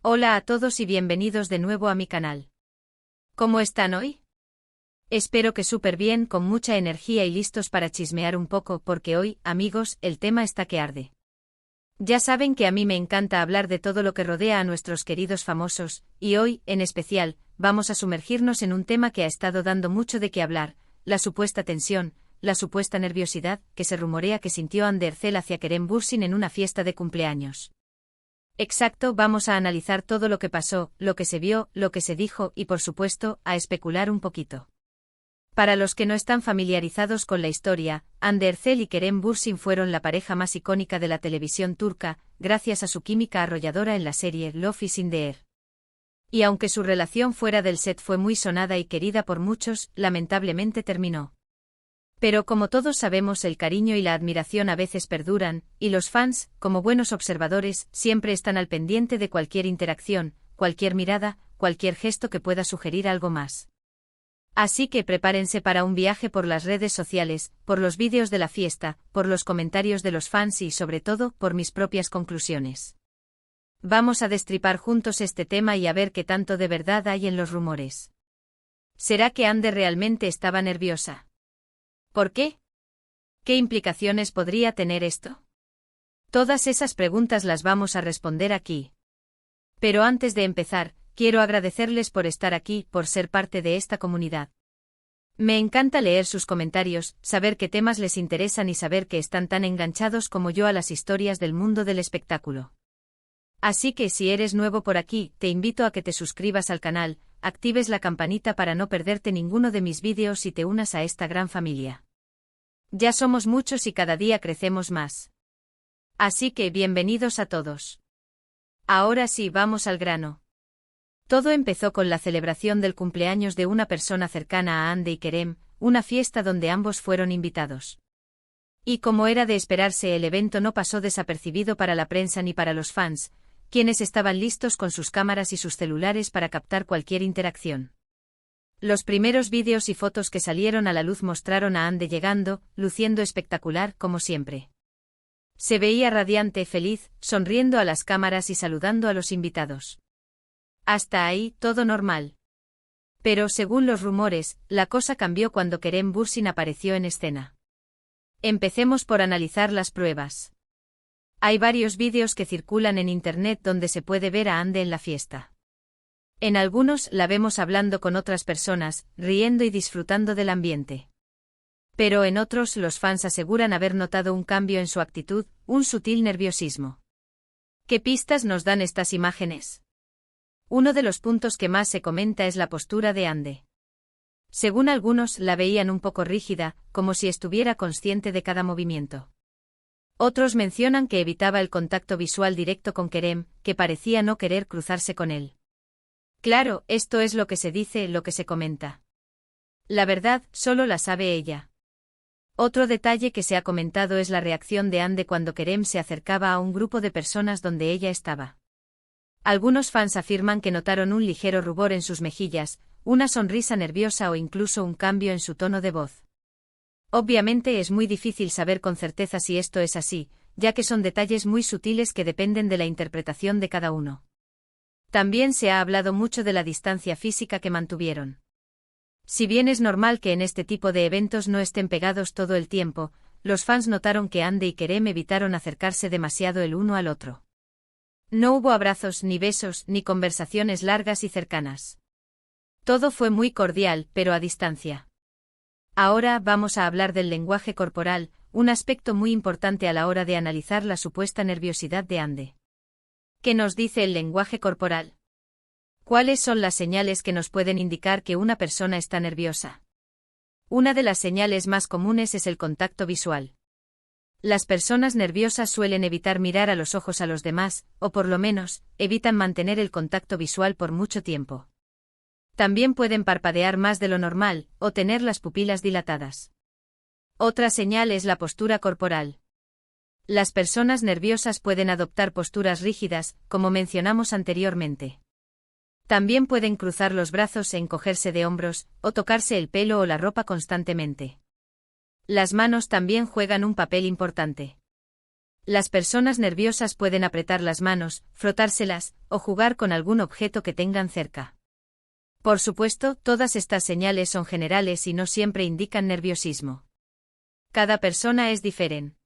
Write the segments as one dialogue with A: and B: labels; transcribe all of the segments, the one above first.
A: Hola a todos y bienvenidos de nuevo a mi canal. ¿Cómo están hoy? Espero que súper bien, con mucha energía y listos para chismear un poco porque hoy, amigos, el tema está que arde. Ya saben que a mí me encanta hablar de todo lo que rodea a nuestros queridos famosos, y hoy, en especial, vamos a sumergirnos en un tema que ha estado dando mucho de qué hablar, la supuesta tensión, la supuesta nerviosidad que se rumorea que sintió Anne Derzel hacia Kerem Bürsin en una fiesta de cumpleaños. Exacto, vamos a analizar todo lo que pasó, lo que se vio, lo que se dijo y, por supuesto, a especular un poquito. Para los que no están familiarizados con la historia, Hande Erçel y Kerem Bürsin fueron la pareja más icónica de la televisión turca, gracias a su química arrolladora en la serie Love is in the Air. Y aunque su relación fuera del set fue muy sonada y querida por muchos, lamentablemente terminó. Pero como todos sabemos, el cariño y la admiración a veces perduran, y los fans, como buenos observadores, siempre están al pendiente de cualquier interacción, cualquier mirada, cualquier gesto que pueda sugerir algo más. Así que prepárense para un viaje por las redes sociales, por los vídeos de la fiesta, por los comentarios de los fans y sobre todo, por mis propias conclusiones. Vamos a destripar juntos este tema y a ver qué tanto de verdad hay en los rumores. ¿Será que Hande realmente estaba nerviosa? ¿Por qué? ¿Qué implicaciones podría tener esto? Todas esas preguntas las vamos a responder aquí. Pero antes de empezar, quiero agradecerles por estar aquí, por ser parte de esta comunidad. Me encanta leer sus comentarios, saber qué temas les interesan y saber que están tan enganchados como yo a las historias del mundo del espectáculo. Así que si eres nuevo por aquí, te invito a que te suscribas al canal, actives la campanita para no perderte ninguno de mis vídeos y te unas a esta gran familia. Ya somos muchos y cada día crecemos más. Así que bienvenidos a todos. Ahora sí, vamos al grano. Todo empezó con la celebración del cumpleaños de una persona cercana a Hande y Kerem, una fiesta donde ambos fueron invitados. Y como era de esperarse, el evento no pasó desapercibido para la prensa ni para los fans, quienes estaban listos con sus cámaras y sus celulares para captar cualquier interacción. Los primeros vídeos y fotos que salieron a la luz mostraron a Hande llegando, luciendo espectacular como siempre. Se veía radiante, feliz, sonriendo a las cámaras y saludando a los invitados. Hasta ahí, todo normal. Pero según los rumores, la cosa cambió cuando Kerem Bürsin apareció en escena. Empecemos por analizar las pruebas. Hay varios vídeos que circulan en internet donde se puede ver a Hande en la fiesta. En algunos la vemos hablando con otras personas, riendo y disfrutando del ambiente. Pero en otros los fans aseguran haber notado un cambio en su actitud, un sutil nerviosismo. ¿Qué pistas nos dan estas imágenes? Uno de los puntos que más se comenta es la postura de Hande. Según algunos, la veían un poco rígida, como si estuviera consciente de cada movimiento. Otros mencionan que evitaba el contacto visual directo con Kerem, que parecía no querer cruzarse con él. Claro, esto es lo que se dice, lo que se comenta. La verdad, solo la sabe ella. Otro detalle que se ha comentado es la reacción de Hande cuando Kerem se acercaba a un grupo de personas donde ella estaba. Algunos fans afirman que notaron un ligero rubor en sus mejillas, una sonrisa nerviosa o incluso un cambio en su tono de voz. Obviamente es muy difícil saber con certeza si esto es así, ya que son detalles muy sutiles que dependen de la interpretación de cada uno. También se ha hablado mucho de la distancia física que mantuvieron. Si bien es normal que en este tipo de eventos no estén pegados todo el tiempo, los fans notaron que Hande y Kerem evitaron acercarse demasiado el uno al otro. No hubo abrazos, ni besos, ni conversaciones largas y cercanas. Todo fue muy cordial, pero a distancia. Ahora vamos a hablar del lenguaje corporal, un aspecto muy importante a la hora de analizar la supuesta nerviosidad de Hande. ¿Qué nos dice el lenguaje corporal? ¿Cuáles son las señales que nos pueden indicar que una persona está nerviosa? Una de las señales más comunes es el contacto visual. Las personas nerviosas suelen evitar mirar a los ojos a los demás, o por lo menos, evitan mantener el contacto visual por mucho tiempo. También pueden parpadear más de lo normal, o tener las pupilas dilatadas. Otra señal es la postura corporal. Las personas nerviosas pueden adoptar posturas rígidas, como mencionamos anteriormente. También pueden cruzar los brazos, encogerse de hombros, o tocarse el pelo o la ropa constantemente. Las manos también juegan un papel importante. Las personas nerviosas pueden apretar las manos, frotárselas, o jugar con algún objeto que tengan cerca. Por supuesto, todas estas señales son generales y no siempre indican nerviosismo. Cada persona es diferente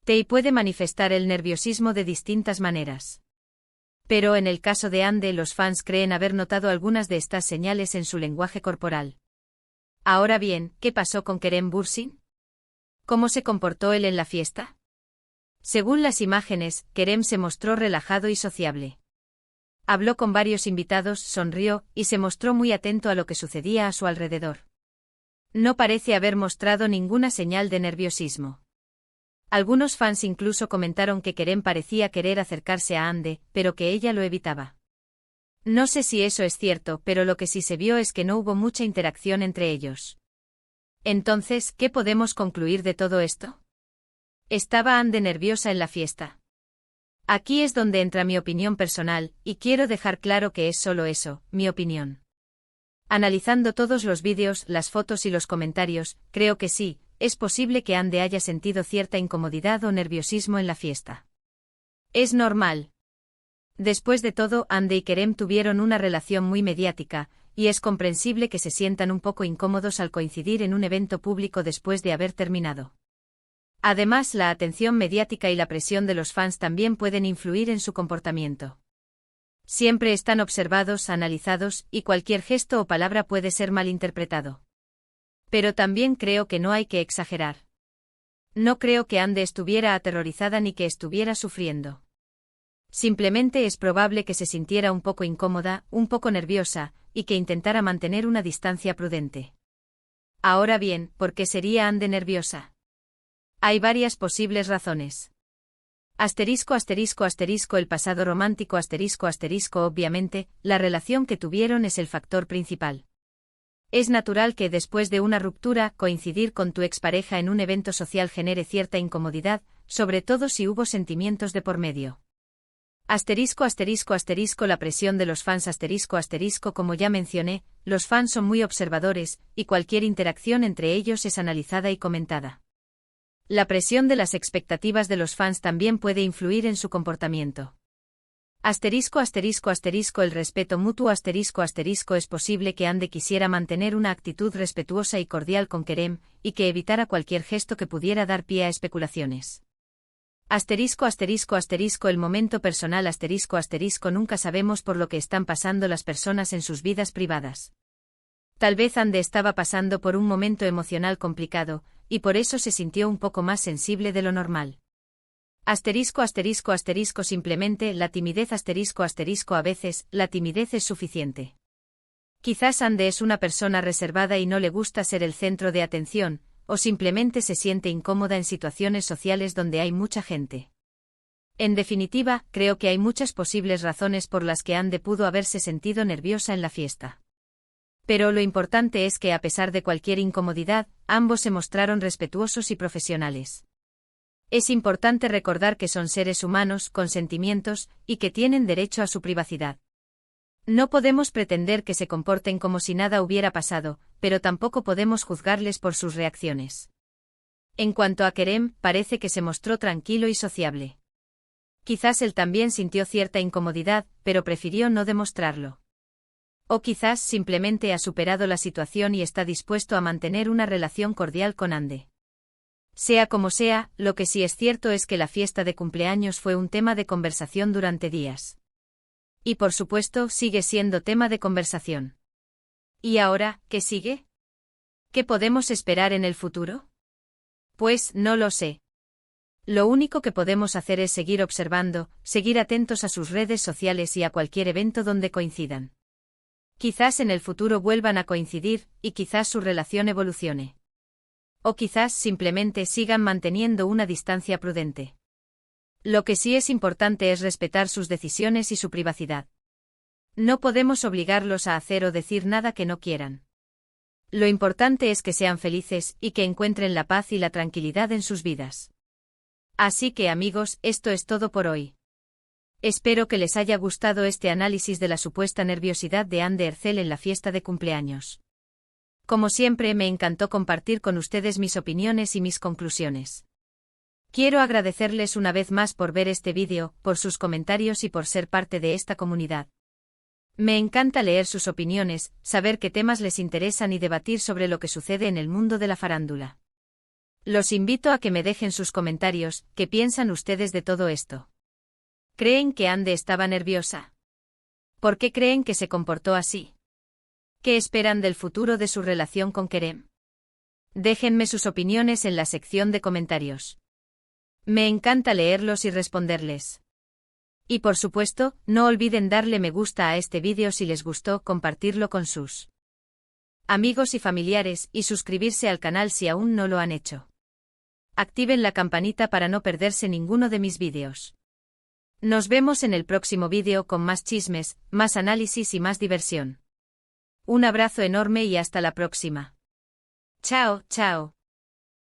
A: y puede manifestar el nerviosismo de distintas maneras. Pero en el caso de Ande, los fans creen haber notado algunas de estas señales en su lenguaje corporal. Ahora bien, ¿qué pasó con Kerem Bürsin? ¿Cómo se comportó él en la fiesta? Según las imágenes, Kerem se mostró relajado y sociable. Habló con varios invitados, sonrió, y se mostró muy atento a lo que sucedía a su alrededor. No parece haber mostrado ninguna señal de nerviosismo. Algunos fans incluso comentaron que Kerem parecía querer acercarse a Ande, pero que ella lo evitaba. No sé si eso es cierto, pero lo que sí se vio es que no hubo mucha interacción entre ellos. Entonces, ¿qué podemos concluir de todo esto? ¿Estaba Ande nerviosa en la fiesta? Aquí es donde entra mi opinión personal, y quiero dejar claro que es solo eso, mi opinión. Analizando todos los vídeos, las fotos y los comentarios, creo que sí, es posible que Ande haya sentido cierta incomodidad o nerviosismo en la fiesta. Es normal. Después de todo, Ande y Kerem tuvieron una relación muy mediática, y es comprensible que se sientan un poco incómodos al coincidir en un evento público después de haber terminado. Además, la atención mediática y la presión de los fans también pueden influir en su comportamiento. Siempre están observados, analizados, y cualquier gesto o palabra puede ser malinterpretado. Pero también creo que no hay que exagerar. No creo que Ande estuviera aterrorizada ni que estuviera sufriendo. Simplemente es probable que se sintiera un poco incómoda, un poco nerviosa, y que intentara mantener una distancia prudente. Ahora bien, ¿por qué sería Ande nerviosa? Hay varias posibles razones. Asterisco asterisco asterisco el pasado romántico asterisco asterisco obviamente, la relación que tuvieron es el factor principal. Es natural que después de una ruptura, coincidir con tu expareja en un evento social genere cierta incomodidad, sobre todo si hubo sentimientos de por medio. Asterisco asterisco asterisco la presión de los fans asterisco asterisco como ya mencioné, los fans son muy observadores, y cualquier interacción entre ellos es analizada y comentada. La presión de las expectativas de los fans también puede influir en su comportamiento. Asterisco asterisco asterisco el respeto mutuo asterisco asterisco es posible que Ande quisiera mantener una actitud respetuosa y cordial con Kerem, y que evitara cualquier gesto que pudiera dar pie a especulaciones. Asterisco asterisco asterisco el momento personal asterisco asterisco nunca sabemos por lo que están pasando las personas en sus vidas privadas. Tal vez Ande estaba pasando por un momento emocional complicado, y por eso se sintió un poco más sensible de lo normal. Asterisco asterisco asterisco simplemente la timidez asterisco asterisco a veces, la timidez es suficiente. Quizás Ande es una persona reservada y no le gusta ser el centro de atención, o simplemente se siente incómoda en situaciones sociales donde hay mucha gente. En definitiva, creo que hay muchas posibles razones por las que Ande pudo haberse sentido nerviosa en la fiesta. Pero lo importante es que a pesar de cualquier incomodidad, ambos se mostraron respetuosos y profesionales. Es importante recordar que son seres humanos, con sentimientos, y que tienen derecho a su privacidad. No podemos pretender que se comporten como si nada hubiera pasado, pero tampoco podemos juzgarles por sus reacciones. En cuanto a Kerem, parece que se mostró tranquilo y sociable. Quizás él también sintió cierta incomodidad, pero prefirió no demostrarlo. O quizás simplemente ha superado la situación y está dispuesto a mantener una relación cordial con Ande. Sea como sea, lo que sí es cierto es que la fiesta de cumpleaños fue un tema de conversación durante días. Y por supuesto, sigue siendo tema de conversación. ¿Y ahora, qué sigue? ¿Qué podemos esperar en el futuro? Pues, no lo sé. Lo único que podemos hacer es seguir observando, seguir atentos a sus redes sociales y a cualquier evento donde coincidan. Quizás en el futuro vuelvan a coincidir, y quizás su relación evolucione. O quizás simplemente sigan manteniendo una distancia prudente. Lo que sí es importante es respetar sus decisiones y su privacidad. No podemos obligarlos a hacer o decir nada que no quieran. Lo importante es que sean felices y que encuentren la paz y la tranquilidad en sus vidas. Así que amigos, esto es todo por hoy. Espero que les haya gustado este análisis de la supuesta nerviosidad de Ande Erçel en la fiesta de cumpleaños. Como siempre me encantó compartir con ustedes mis opiniones y mis conclusiones. Quiero agradecerles una vez más por ver este vídeo, por sus comentarios y por ser parte de esta comunidad. Me encanta leer sus opiniones, saber qué temas les interesan y debatir sobre lo que sucede en el mundo de la farándula. Los invito a que me dejen sus comentarios, ¿qué piensan ustedes de todo esto? ¿Creen que Ande estaba nerviosa? ¿Por qué creen que se comportó así? ¿Qué esperan del futuro de su relación con Kerem? Déjenme sus opiniones en la sección de comentarios. Me encanta leerlos y responderles. Y por supuesto, no olviden darle me gusta a este vídeo si les gustó, compartirlo con sus amigos y familiares y suscribirse al canal si aún no lo han hecho. Activen la campanita para no perderse ninguno de mis vídeos. Nos vemos en el próximo vídeo con más chismes, más análisis y más diversión. Un abrazo enorme y hasta la próxima. Chao, chao.